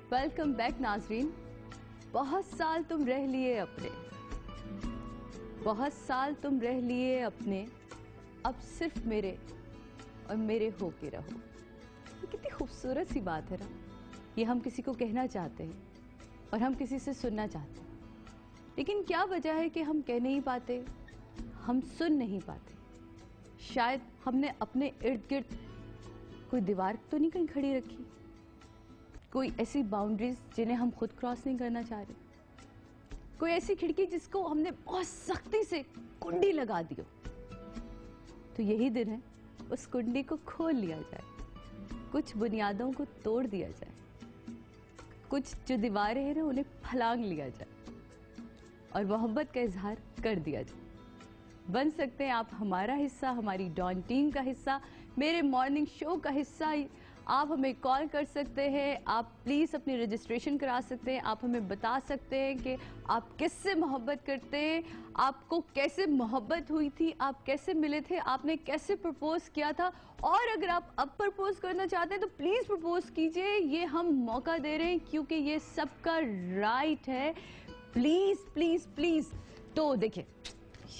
Welcome back नाजरीन। बहुत साल तुम रह लिए अपने, बहुत साल तुम रह लिए अपने, अब सिर्फ मेरे और मेरे होके रहो। ये कितनी खूबसूरत सी बात है ना। ये हम किसी को कहना चाहते हैं और हम किसी से सुनना चाहते हैं, लेकिन क्या वजह है कि हम कह नहीं पाते, हम सुन नहीं पाते। शायद हमने अपने इर्द गिर्द कोई दीवार तो नहीं कहीं खड़ी रखी, कोई ऐसी बाउंड्रीज जिन्हें हम खुद क्रॉस नहीं करना चाह रहे, कोई ऐसी खिड़की जिसको हमने बहुत सख्ती से कुंडी लगा दी हो। तो यही दिन है उस कुंडी को खोल लिया जाए, कुछ बुनियादों को तोड़ दिया जाए, कुछ जो दीवारें हैं ना उन्हें फलांग लिया जाए और मोहब्बत का इजहार कर दिया जाए। बन सकते हैं आप हमारा हिस्सा, हमारी डॉन टीम का हिस्सा, मेरे मॉर्निंग शो का हिस्सा। आप हमें कॉल कर सकते हैं, आप प्लीज़ अपनी रजिस्ट्रेशन करा सकते हैं, आप हमें बता सकते हैं कि आप किससे मोहब्बत करते हैं, आपको कैसे मोहब्बत हुई थी, आप कैसे मिले थे, आपने कैसे प्रपोज किया था, और अगर आप अब प्रपोज करना चाहते हैं तो प्लीज़ प्रपोज कीजिए। ये हम मौका दे रहे हैं क्योंकि ये सबका राइट है। Please please please. तो देखिए,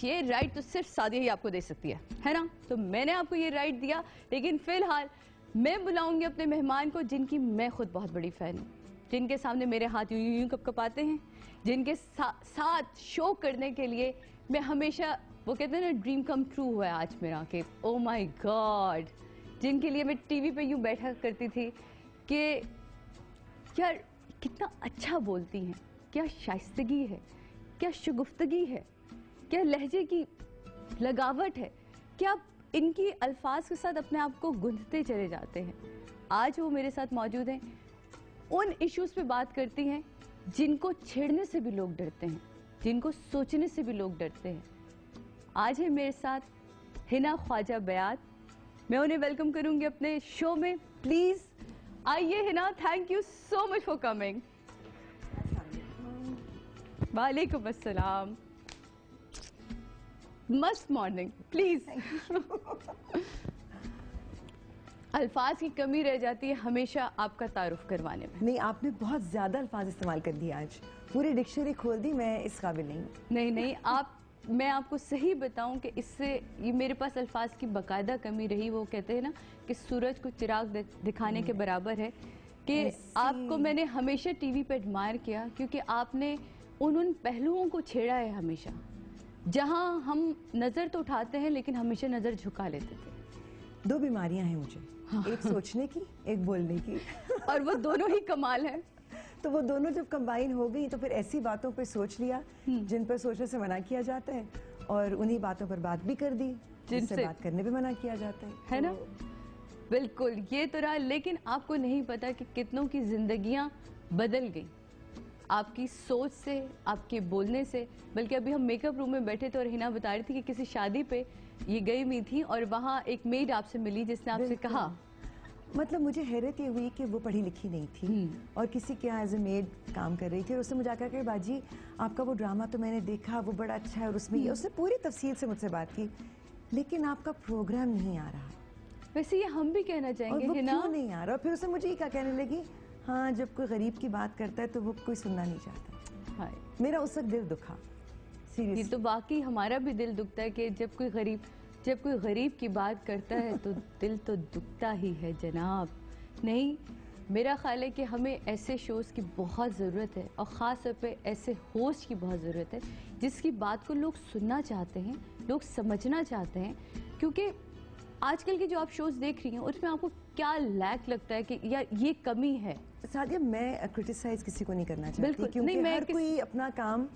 ये राइट तो सिर्फ सादिया ही आपको दे सकती है ना। तो मैंने आपको ये राइट दिया, लेकिन फिलहाल मैं बुलाऊंगी अपने मेहमान को जिनकी मैं खुद बहुत बड़ी फैन हूँ, जिनके सामने मेरे हाथ यूं यूं कपकपाते हैं, जिनके साथ शो करने के लिए मैं हमेशा, वो कहते हैं ना, ड्रीम कम ट्रू हुआ है आज मेरा कि ओ माय गॉड, जिनके लिए मैं टीवी पे यूं बैठा करती थी कि यार कितना अच्छा बोलती हैं, क्या शाइस्तगी है, क्या शुगुफ्तगी है, क्या लहजे की लगावट है, क्या इनकी अल्फाज के साथ अपने आप को गूंथते चले जाते हैं। आज वो मेरे साथ मौजूद हैं, उन इश्यूज पे बात करती हैं जिनको छेड़ने से भी लोग डरते हैं, जिनको सोचने से भी लोग डरते हैं। आज है मेरे साथ हिना ख्वाजा बयात। मैं उन्हें वेलकम करूंगी अपने शो में। प्लीज आइए Hina, thank you so much for coming. वालेकुम अस्सलाम। मस्त मॉर्निंग। प्लीज। अल्फाज की कमी रह जाती है हमेशा आपका तारुफ करवाने में। नहीं, आपने बहुत ज्यादा अल्फाज इस्तेमाल कर दिए आज, पूरी डिक्शनरी खोल दी। मैं इस काबिल नहीं। नहीं नहीं, मैं आपको सही बताऊं कि इससे ये मेरे पास अल्फाज की बाकायदा कमी रही। वो कहते हैं ना कि सूरज को चिराग दिखाने के बराबर है कि आपको मैंने हमेशा टीवी पे एडमायर किया क्योंकि आपने उन पहलुओं को छेड़ा है हमेशा जहां हम नजर तो उठाते हैं लेकिन हमेशा नजर झुका लेते थे। दो बीमारियां हैं मुझे, हाँ। एक सोचने की, एक बोलने की और वो दोनों ही कमाल है। तो वो दोनों जब कंबाइन हो गई तो फिर ऐसी बातों पे सोच लिया जिन पर सोचने से मना किया जाता है, और उन्हीं बातों पर बात भी कर दी जिनसे बात करने पे मना किया जाता है ना। बिल्कुल, ये तो रहा। लेकिन आपको नहीं पता कि कितनों की जिंदगियां बदल गई आपकी सोच से, आपके बोलने से। बल्कि अभी हम मेकअप रूम में बैठे थे और हिना बता रही थी कि किसी शादी पे ये गई हुई थी और वहाँ एक मेड आपसे मिली जिसने आपसे कहा, मतलब मुझे हैरत ये हुई कि वो पढ़ी लिखी नहीं थी और किसी के यहाँ एज ए मेड काम कर रही थी, और उसने मुझे आकर कहा, बाजी आपका वो ड्रामा तो मैंने देखा, वो बड़ा अच्छा है और उसमें ये, उसने पूरी तफसील से मुझसे बात की, लेकिन आपका प्रोग्राम नहीं आ रहा। वैसे ये हम भी कहना चाहेंगे, है ना, क्यों नहीं आ रहा। फिर उसने मुझे क्या कहने लगी, हाँ जब कोई गरीब की बात करता है तो वो कोई सुनना नहीं चाहता। हाँ, मेरा उस वक्त दिल दुखा। ये तो वाकई हमारा भी दिल दुखता है कि जब कोई गरीब की बात करता है तो दिल तो दुखता ही है जनाब। नहीं, मेरा ख्याल है कि हमें ऐसे शोज़ की बहुत ज़रूरत है और ख़ास तौर पे ऐसे होस्ट की बहुत ज़रूरत है जिसकी बात को लोग सुनना चाहते हैं, लोग समझना चाहते हैं। क्योंकि आजकल के जो आप शोज़ देख रही हैं उसमें आपको क्या लैक लगता है कि यार ये कमी है। सादिया, मैं क्रिटिसाइज किसी को नहीं करना चाहती, बिल्कुल क्योंकि नहीं, हर कोई अपना काम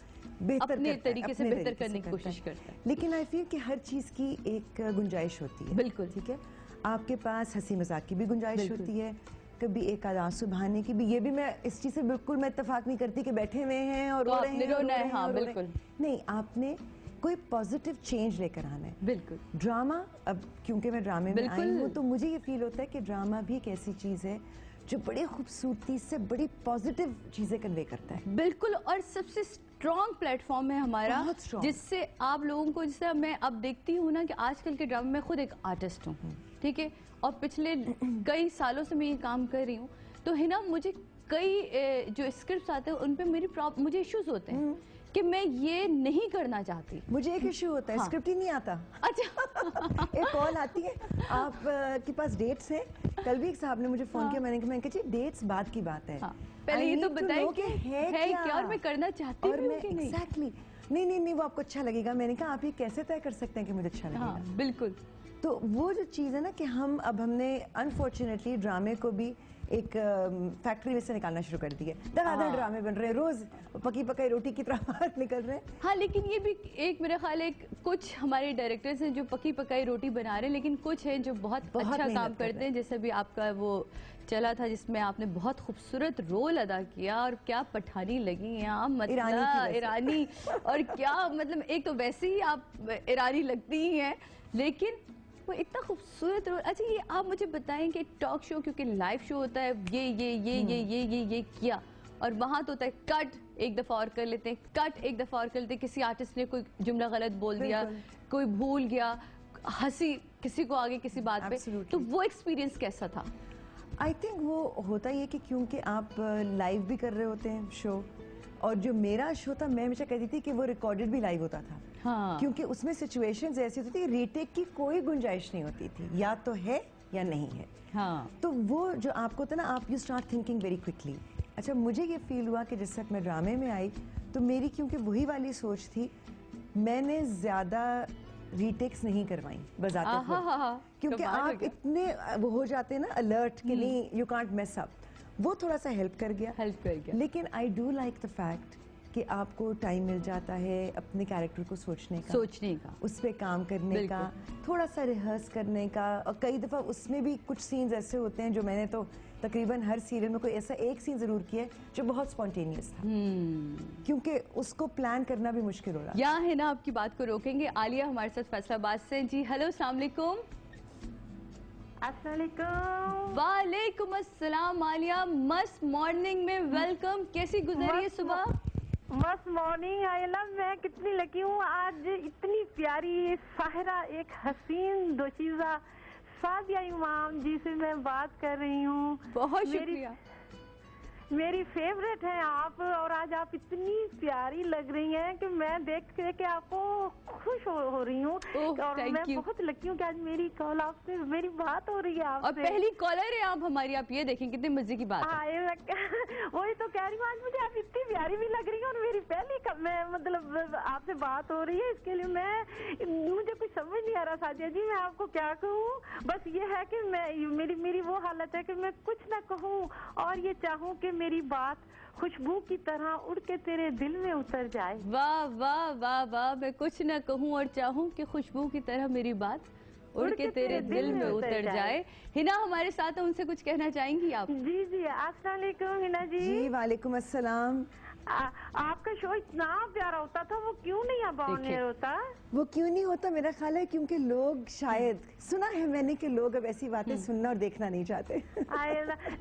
बेहतर अपने तरीके से बेहतर करने की कोशिश करता है। लेकिन आई फील कि हर चीज की एक गुंजाइश होती है। बिल्कुल ठीक है, आपके पास हंसी मजाक की भी गुंजाइश होती है, कभी एक आंसू बहाने की भी। ये भी मैं इस चीज से बिल्कुल मैं इत्तेफाक नहीं करती कि बैठे हुए हैं और रो रहे हैं। हाँ, बिल्कुल नहीं, आपने कोई पॉजिटिव चेंज लेकर आना है। बिल्कुल। ड्रामा, अब क्योंकि मैं ड्रामे में आई हूँ तो मुझे ये फील होता है कि ड्रामा भी एक ऐसी चीज है जो बड़ी खूबसूरती से बड़ी पॉजिटिव चीजें कन्वे करता है। बिल्कुल, और सबसे स्ट्रॉन्ग प्लेटफॉर्म है हमारा, जिससे आप लोगों को, जैसे मैं अब देखती हूँ ना कि आजकल के ड्रामे में खुद एक आर्टिस्ट हूँ, ठीक है, और पिछले कई सालों से मैं ये काम कर रही हूँ, तो है ना, मुझे कई जो स्क्रिप्ट्स आते हैं उन पे मुझे इश्यूज होते हैं कि मैं ये नहीं करना चाहती। मुझे एक इश्यू होता है, हाँ। स्क्रिप्ट ही नहीं आता। अच्छा। एक कॉल आती है, आप के पास डेट्स हैं। कल भी एक साहब ने मुझे फोन किया, मैंने कहा जी डेट्स बाद की बात है। हाँ। पहले ये तो बताइए कि है क्या और मैं करना चाहती हूँ कि नहीं। एग्जैक्टली नहीं वो आपको अच्छा लगेगा। मैंने कहा आप ये कैसे तय कर सकते हैं कि मुझे अच्छा लगेगा। हाँ, बिल्कुल। तो वो जो चीज़ है ना कि हमने अनफॉर्चुनेटली ड्रामे को भी एक फैक्ट्री में से निकालना शुरू कर दिया। धड़ाधड़ ड्रामे बन रहे हैं, रोज पकी पकाई रोटी की तरह बाहर निकल रहे हैं। हाँ, लेकिन ये भी एक मेरा ख्याल है कुछ हमारे डायरेक्टर्स हैं जो पकी पकाई रोटी बना रहे हैं, लेकिन कुछ हैं जो बहुत अच्छा काम करते हैं। जैसे भी आपका वो चला था जिसमें आपने बहुत खूबसूरत रोल अदा किया और क्या पठानी लगी हैं आप, मतलब ईरानी और क्या मतलब एक तो वैसे ही आप ईरानी लगती ही हैं, लेकिन वो इतना खूबसूरत रोल। अच्छा, ये आप मुझे बताएं कि टॉक शो क्योंकि लाइव शो होता है, ये किया और वहां तो होता है कट, एक दफा और कर लेते हैं, कट एक दफा और कर लेते हैं, किसी आर्टिस्ट ने कोई जुमला गलत बोल दिया, कोई भूल गया, हंसी किसी को आगे किसी बात पे, तो वो एक्सपीरियंस कैसा था? आई थिंक वो होता ही है कि क्योंकि आप लाइव भी कर रहे होते हैं शो, और जो मेरा शो था मैं हमेशा कहती थी कि वो रिकॉर्डेड भी लाइव होता था। हाँ। कि उसमें सिचुएशंस ऐसी होती थी, रीटेक की कोई गुंजाइश नहीं होती थी, या तो है या नहीं है। हाँ। तो वो जो आपको था ना, आप you start thinking very quickly. अच्छा, मुझे ये फील हुआ कि जिस तक मैं ड्रामे में आई तो मेरी क्योंकि वही वाली सोच थी, मैंने ज्यादा रीटेक्स नहीं करवाई बजाते हुए, क्योंकि आप इतने वो हो जाते हैं ना अलर्ट कि नहीं, यू कांट मेस अप। वो थोड़ा सा हेल्प कर गया। लेकिन I do like the fact कि आपको टाइम मिल जाता है अपने कैरेक्टर को सोचने का, उस पर काम करने का, थोड़ा सा रिहर्स करने का। और कई दफ़ा उसमें भी कुछ सीन्स ऐसे होते हैं जो मैंने तो तकरीबन हर सीरियल में कोई ऐसा एक सीन ज़रूर किया है जो बहुत स्पॉन्टेनियस था, क्योंकि उसको प्लान करना भी मुश्किल हो रहा है। यहाँ है ना, आपकी बात को रोकेंगे। आलिया हमारे साथ फैसलाबाद से जी। हेलो, अस्सलाम वालेकुम। वालेकुम अस्सलाम आलिया, मस्त मॉर्निंग में वेलकम। कैसी गुजरी है सुबह? मस्त मॉर्निंग आयला, मैं कितनी लकी हूँ आज, इतनी प्यारी साहिरा, एक हसीन दोशीज़ा सादिया इमाम जी से मैं बात कर रही हूँ। बहुत शुक्रिया। मेरी फेवरेट है आप, और आज आप इतनी प्यारी लग रही हैं कि मैं देख के आपको खुश हो रही हूँ। और मैं बहुत लकी हूँ कि आज मेरी कॉल आपसे, मेरी बात हो रही है आपसे। और पहली कॉलर है आप हमारी, आप ये देखें कितने मजे की बात है। वही तो कह रही हूँ, आज मुझे आप इतनी प्यारी भी लग रही है, और मेरी पहली मैं मतलब आपसे बात हो रही है, इसके लिए मुझे कुछ समझ नहीं आ रहा सादिया जी, मैं आपको क्या कहूँ। बस ये है कि मेरी वो हालत है कि मैं कुछ ना कहूँ और ये चाहूँ कि मेरी बात खुशबू की तरह उड़ के तेरे दिल में उतर जाए। वाह वाह वाह वाह, मैं कुछ न कहूँ और चाहूँ कि खुशबू की तरह मेरी बात उड़ के तेरे दिल में उतर जाए। हिना हमारे साथ है, उनसे कुछ कहना चाहेंगी आप? जी जी, अस्सलाम वालेकुम हिना जी। जी वालेकुम अस्सलाम। आपका शो इतना प्यारा होता था, वो क्यों नहीं अब ऑन एयर होता? वो क्यों नहीं होता, मेरा ख्याल है क्योंकि लोग, शायद सुना है मैंने कि लोग अब ऐसी बातें सुनना और देखना नहीं चाहते।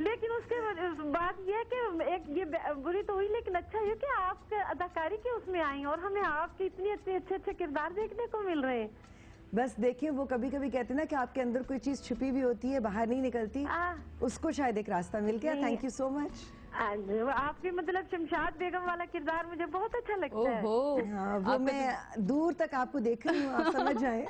लेकिन उसके बात ये है कि एक ये बुरी तो हुई, लेकिन अच्छा ये कि आप अदाकारी के उसमें आई और हमें आपके इतने अच्छे किरदार देखने को मिल रहे हैं। बस देखिए, वो कभी कभी कहते हैं ना कि आपके अंदर कोई चीज छुपी हुई होती है, बाहर नहीं निकलती, उसको शायद एक रास्ता मिल गया। Thank you so much. आपके मतलब शमशाद बेगम वाला किरदार मुझे बहुत अच्छा लगता है। हाँ, वो मैं दूर तक आपको देख रही हूँ, आप समझ जाए।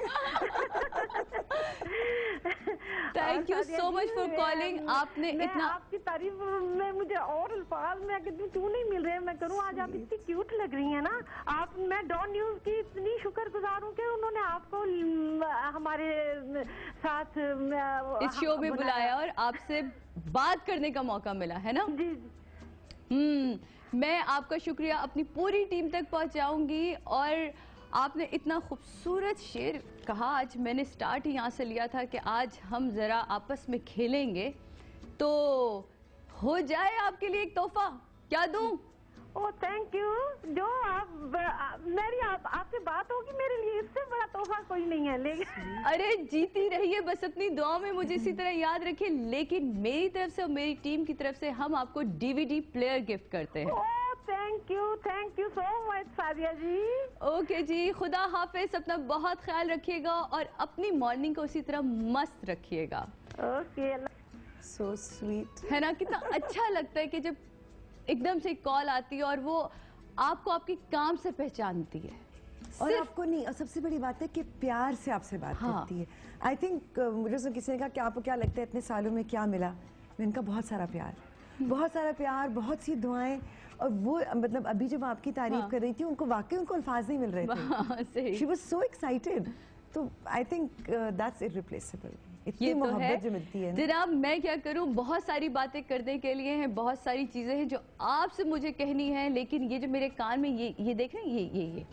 Thank you so much for calling. आपने इतना, आपकी तारीफ में मुझे और अल्फाज में क्यों नहीं मिल रहे, मैं करूँ। आज आप इतनी क्यूट लग रही हैं ना आप। मैं डॉन न्यूज की इतनी शुक्रगुजार हूँ कि उन्होंने आपको हमारे साथ इस शो में बुलाया और आपसे बात करने का मौका मिला, है ना? जी। मैं आपका शुक्रिया अपनी पूरी टीम तक पहुंचाऊंगी। और आपने इतना खूबसूरत शेर कहा, आज मैंने स्टार्ट ही यहाँ से लिया था कि आज हम जरा आपस में खेलेंगे, तो हो जाए आपके लिए एक तोहफा। क्या दूं? Oh thank you. जो मेरी आपसे बात होगी मेरे लिए, इससे बड़ा तोहफा कोई नहीं है। लेकिन अरे जीती रहिए, बस अपनी दुआ में मुझे इसी तरह याद रखिए। लेकिन मेरी तरफ से और मेरी टीम की तरफ से हम आपको DVD प्लेयर गिफ्ट करते हैं। Thank you so much Sadia ji. Okay जी, खुदा हाफिज, अपना बहुत ख्याल रखिएगा और अपनी मॉर्निंग को उसी तरह मस्त रखिएगा। ओके। सो स्वीट है ना? कितना अच्छा लगता है कि जब एकदम से कॉल आती है और वो आपको आपके काम से पहचानती है। और आपको नहीं, और सबसे बड़ी बात है कि प्यार से आपसे बात करती है। आई थिंक मुझे से किसी ने कहा कि आपको क्या लगता है इतने सालों में क्या मिला, मैंने कहा बहुत सारा प्यार, बहुत सारा प्यार, बहुत सी दुआएं। और वो मतलब अभी जब आपकी तारीफ कर रही थी, उनको वाकई उनको अल्फाज नहीं मिल रहे थे। She was so excited. तो आई थिंक दैट्स इररिप्लेसेबल। इतनी मोहब्बत जो मिलती है। जनाब मैं क्या करूं, बहुत सारी बातें करने के लिए हैं, बहुत सारी चीजें हैं जो आपसे मुझे कहनी है, लेकिन ये जो मेरे कान में ये देख रहे हैं,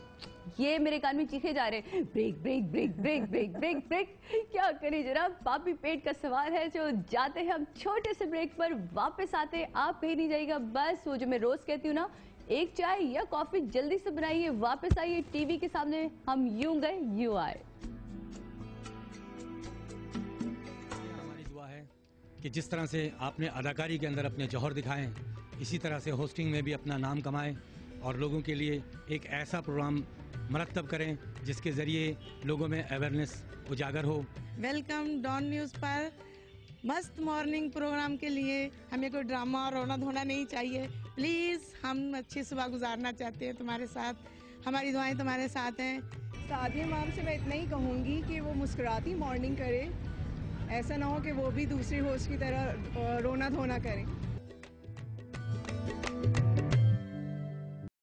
ये मेरे कान में चीखे जा रहे हैं, brake brake brake brake brake brake brake. क्या करें जनाब, पापी पेट का सवाल है। जो जाते हैं हम छोटे से ब्रेक पर, वापस आते हैं, आप कहीं नहीं जाइएगा। बस वो जो मैं रोज कहती हूँ ना, एक चाय या कॉफी जल्दी से बनाइए, वापस आइए टीवी के सामने, हम यूं गए यूं आए। हमारी दुआ है कि जिस तरह से आपने अदाकारी के अंदर अपने जौहर दिखाए, इसी तरह से होस्टिंग में भी अपना नाम कमाएं और लोगों के लिए एक ऐसा प्रोग्राम मरतब करें जिसके ज़रिए लोगों में अवेयरनेस उजागर हो। वेलकम डॉन न्यूज़ पर मस्त मॉर्निंग प्रोग्राम के लिए हमें कोई ड्रामा और रोना धोना नहीं चाहिए। प्लीज़ हम अच्छी सुबह गुजारना चाहते हैं तुम्हारे साथ, हमारी दुआएं तुम्हारे साथ हैं। सादिया मैम से मैं इतना ही कहूँगी कि वो मुस्कुराती मॉर्निंग करे, ऐसा ना हो कि वो भी दूसरी होस्ट की तरह रोना धोना करें।